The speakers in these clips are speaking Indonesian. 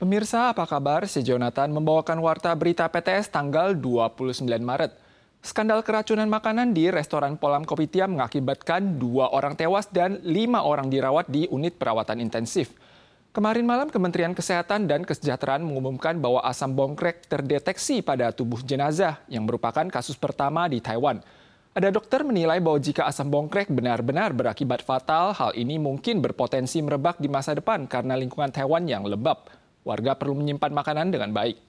Pemirsa, apa kabar? Si Jonathan membawakan warta berita PTS tanggal 29 Maret. Skandal keracunan makanan di restoran Polam Kopitiam mengakibatkan 2 orang tewas dan 5 orang dirawat di unit perawatan intensif. Kemarin malam, Kementerian Kesehatan dan Kesejahteraan mengumumkan bahwa asam bongkrek terdeteksi pada tubuh jenazah yang merupakan kasus pertama di Taiwan. Ada dokter menilai bahwa jika asam bongkrek benar-benar berakibat fatal, hal ini mungkin berpotensi merebak di masa depan karena lingkungan Taiwan yang lembab. Warga perlu menyimpan makanan dengan baik.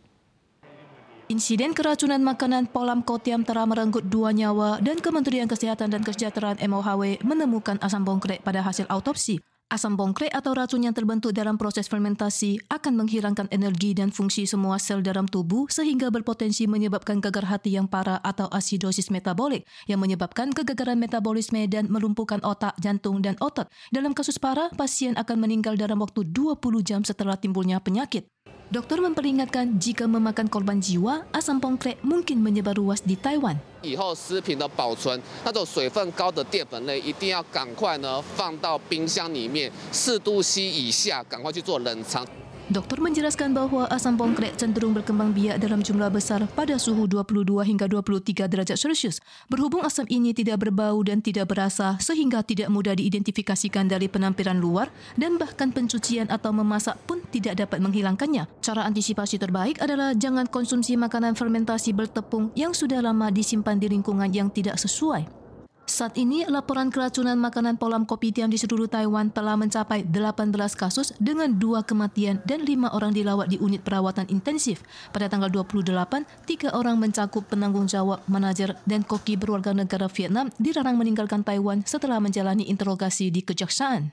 Insiden keracunan makanan Polam Kopitiam telah merenggut 2 nyawa dan Kementerian Kesehatan dan Kesejahteraan MOHW menemukan asam bongkrek pada hasil autopsi. Asam bongkrek atau racun yang terbentuk dalam proses fermentasi akan menghilangkan energi dan fungsi semua sel dalam tubuh sehingga berpotensi menyebabkan gagal hati yang parah atau asidosis metabolik yang menyebabkan kegagalan metabolisme dan melumpuhkan otak, jantung dan otot. Dalam kasus parah, pasien akan meninggal dalam waktu 20 jam setelah timbulnya penyakit. Dokter memperingatkan jika memakan korban jiwa, asam bongkrek mungkin menyebar luas di Taiwan. 以后食品的保存，那种水分高的淀粉类一定要赶快放到冰箱里面，4°C 以下，赶快去做冷藏。 Dokter menjelaskan bahwa asam bongkrek cenderung berkembang biak dalam jumlah besar pada suhu 22 hingga 23 derajat Celcius. Berhubung asam ini tidak berbau dan tidak berasa sehingga tidak mudah diidentifikasikan dari penampilan luar dan bahkan pencucian atau memasak pun tidak dapat menghilangkannya. Cara antisipasi terbaik adalah jangan konsumsi makanan fermentasi bertepung yang sudah lama disimpan di lingkungan yang tidak sesuai. Saat ini, laporan keracunan makanan Polam Kopitiam di seluruh Taiwan telah mencapai 18 kasus dengan 2 kematian dan 5 orang dilawat di unit perawatan intensif. Pada tanggal 28, 3 orang mencakup penanggung jawab, manajer, dan koki berwarga negara Vietnam dilarang meninggalkan Taiwan setelah menjalani interogasi di kejaksaan.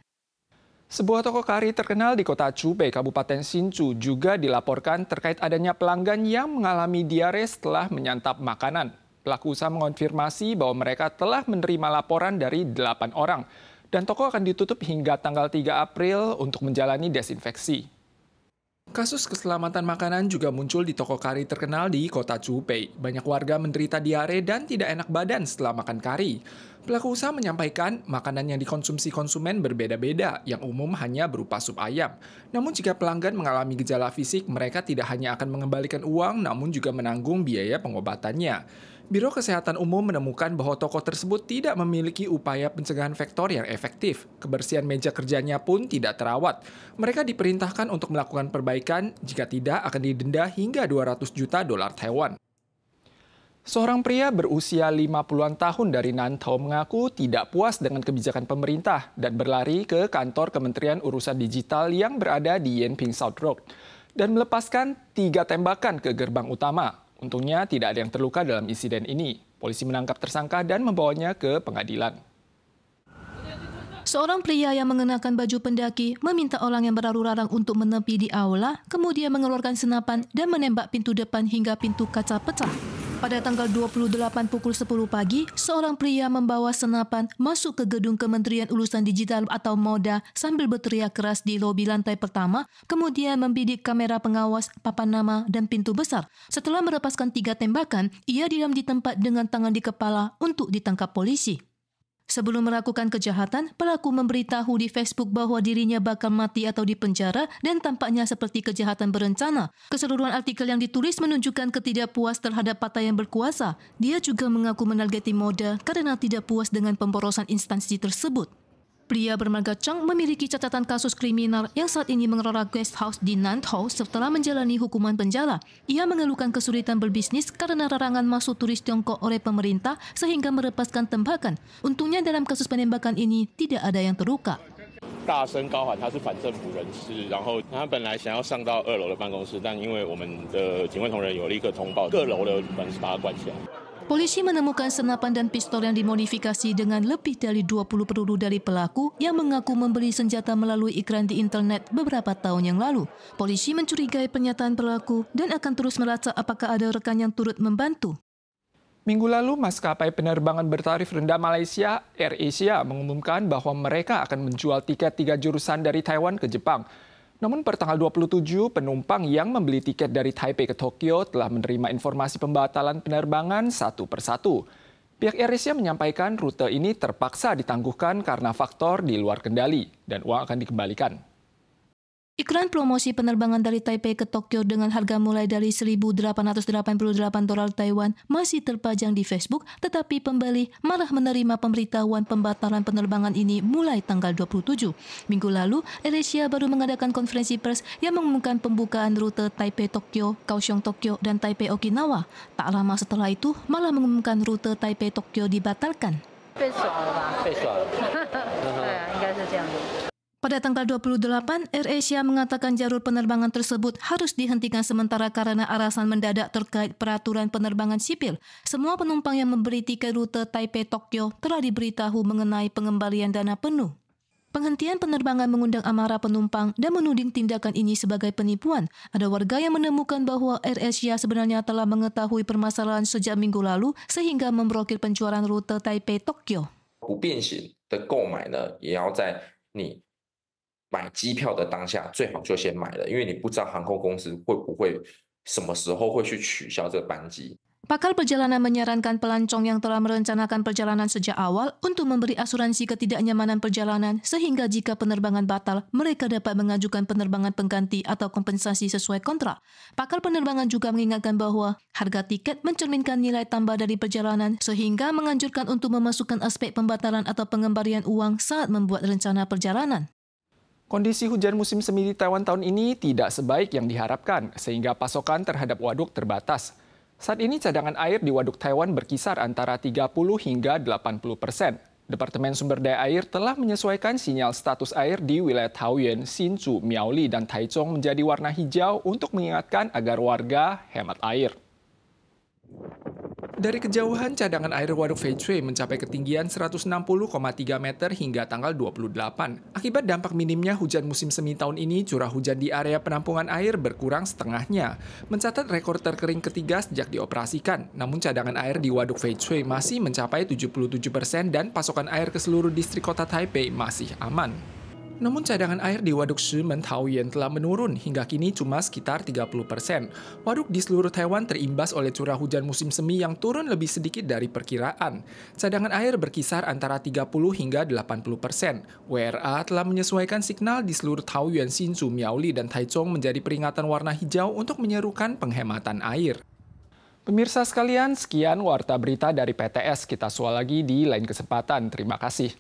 Sebuah toko kari terkenal di kota Chubei, Kabupaten Hsinchu juga dilaporkan terkait adanya pelanggan yang mengalami diare setelah menyantap makanan. Pelaku usaha mengonfirmasi bahwa mereka telah menerima laporan dari 8 orang dan toko akan ditutup hingga tanggal 3 April untuk menjalani desinfeksi. Kasus keselamatan makanan juga muncul di toko kari terkenal di kota Chubei. Banyak warga menderita diare dan tidak enak badan setelah makan kari. Pelaku usaha menyampaikan makanan yang dikonsumsi konsumen berbeda-beda, yang umum hanya berupa sup ayam. Namun jika pelanggan mengalami gejala fisik, mereka tidak hanya akan mengembalikan uang, namun juga menanggung biaya pengobatannya. Biro Kesehatan Umum menemukan bahwa toko tersebut tidak memiliki upaya pencegahan vektor yang efektif. Kebersihan meja kerjanya pun tidak terawat. Mereka diperintahkan untuk melakukan perbaikan, jika tidak akan didenda hingga 200 juta dolar Taiwan. Seorang pria berusia 50-an tahun dari Nantau mengaku tidak puas dengan kebijakan pemerintah dan berlari ke kantor Kementerian Urusan Digital yang berada di Yenping South Road dan melepaskan 3 tembakan ke gerbang utama. Untungnya tidak ada yang terluka dalam insiden ini. Polisi menangkap tersangka dan membawanya ke pengadilan. Seorang pria yang mengenakan baju pendaki meminta orang yang berlalu lalang untuk menepi di aula, kemudian mengeluarkan senapan dan menembak pintu depan hingga pintu kaca pecah. Pada tanggal 28 pukul 10 pagi, seorang pria membawa senapan masuk ke gedung Kementerian Urusan Digital atau MODA sambil berteriak keras di lobi lantai pertama, kemudian membidik kamera pengawas, papan nama, dan pintu besar. Setelah melepaskan 3 tembakan, ia diam di tempat dengan tangan di kepala untuk ditangkap polisi. Sebelum melakukan kejahatan, pelaku memberitahu di Facebook bahwa dirinya bakal mati atau dipenjara dan tampaknya seperti kejahatan berencana. Keseluruhan artikel yang ditulis menunjukkan ketidakpuas terhadap partai yang berkuasa. Dia juga mengaku menargeti MODA karena tidak puas dengan pemborosan instansi tersebut. Pria bermarga Chang memiliki catatan kasus kriminal yang saat ini mengelola guest house di Nantau setelah menjalani hukuman penjara. Ia mengeluhkan kesulitan berbisnis karena larangan masuk turis Tiongkok oleh pemerintah sehingga melepaskan tembakan. Untungnya dalam kasus penembakan ini tidak ada yang terluka. 大声高喊他是反政府人士，然后他本来想要上到2楼的办公室，但因为我们的警卫同仁有立刻通报，各楼的门是把它关起来。 Polisi menemukan senapan dan pistol yang dimodifikasi dengan lebih dari 20 peluru dari pelaku yang mengaku membeli senjata melalui iklan di internet beberapa tahun yang lalu. Polisi mencurigai pernyataan pelaku dan akan terus melacak apakah ada rekan yang turut membantu. Minggu lalu, maskapai penerbangan bertarif rendah Malaysia, AirAsia, mengumumkan bahwa mereka akan menjual tiket 3 jurusan dari Taiwan ke Jepang. Namun per tanggal 27, penumpang yang membeli tiket dari Taipei ke Tokyo telah menerima informasi pembatalan penerbangan satu persatu. Pihak AirAsia menyampaikan rute ini terpaksa ditangguhkan karena faktor di luar kendali dan uang akan dikembalikan. Iklan promosi penerbangan dari Taipei ke Tokyo dengan harga mulai dari $1.888 Taiwan masih terpajang di Facebook, tetapi pembeli malah menerima pemberitahuan pembatalan penerbangan ini mulai tanggal 27. Minggu lalu, AirAsia baru mengadakan konferensi pers yang mengumumkan pembukaan rute Taipei-Tokyo, Kaohsiung-Tokyo, dan Taipei-Okinawa. Tak lama setelah itu, malah mengumumkan rute Taipei-Tokyo dibatalkan. 被耍了吧？被耍了。对啊，应该是这样的。 Pada tanggal 28, AirAsia mengatakan jalur penerbangan tersebut harus dihentikan sementara karena alasan mendadak terkait peraturan penerbangan sipil. Semua penumpang yang membeli tiket rute Taipei-Tokyo telah diberitahu mengenai pengembalian dana penuh. Penghentian penerbangan mengundang amarah penumpang dan menuding tindakan ini sebagai penipuan. Ada warga yang menemukan bahwa AirAsia sebenarnya telah mengetahui permasalahan sejak minggu lalu sehingga memblokir penjualan rute Taipei-Tokyo. 不变形的购买呢，也要在你 买机票的当下最好就先买了，因为你不知道航空公司会不会什么时候会去取消这个班机。 Pakar perjalanan menyarankan pelancong yang telah merencanakan perjalanan sejak awal untuk memberi asuransi ketidaknyamanan perjalanan sehingga jika penerbangan batal, mereka dapat mengajukan penerbangan pengganti atau kompensasi sesuai kontrak. Pakar penerbangan juga mengingatkan bahwa harga tiket mencerminkan nilai tambah dari perjalanan sehingga menganjurkan untuk memasukkan aspek pembatalan atau pengembalian uang saat membuat rencana perjalanan. Kondisi hujan musim semi di Taiwan tahun ini tidak sebaik yang diharapkan, sehingga pasokan terhadap waduk terbatas. Saat ini cadangan air di waduk Taiwan berkisar antara 30 hingga 80%. Departemen Sumber Daya Air telah menyesuaikan sinyal status air di wilayah Taoyuan, Hsinchu, Miaoli, dan Taichung menjadi warna hijau untuk mengingatkan agar warga hemat air. Dari kejauhan, cadangan air waduk Feichui mencapai ketinggian 160,3 meter hingga tanggal 28. Akibat dampak minimnya hujan musim semi tahun ini, curah hujan di area penampungan air berkurang setengahnya, mencatat rekor terkering ketiga sejak dioperasikan. Namun cadangan air di waduk Feichui masih mencapai 77% dan pasokan air ke seluruh distrik kota Taipei masih aman. Namun cadangan air di Waduk Shimen, Taoyuan telah menurun hingga kini cuma sekitar 30%. Waduk di seluruh Taiwan terimbas oleh curah hujan musim semi yang turun lebih sedikit dari perkiraan. Cadangan air berkisar antara 30 hingga 80%. WRA telah menyesuaikan signal di seluruh Taoyuan, Hsinchu, Miaoli, dan Taichung menjadi peringatan warna hijau untuk menyerukan penghematan air. Pemirsa sekalian, sekian Warta Berita dari PTS. Kita soal lagi di lain kesempatan. Terima kasih.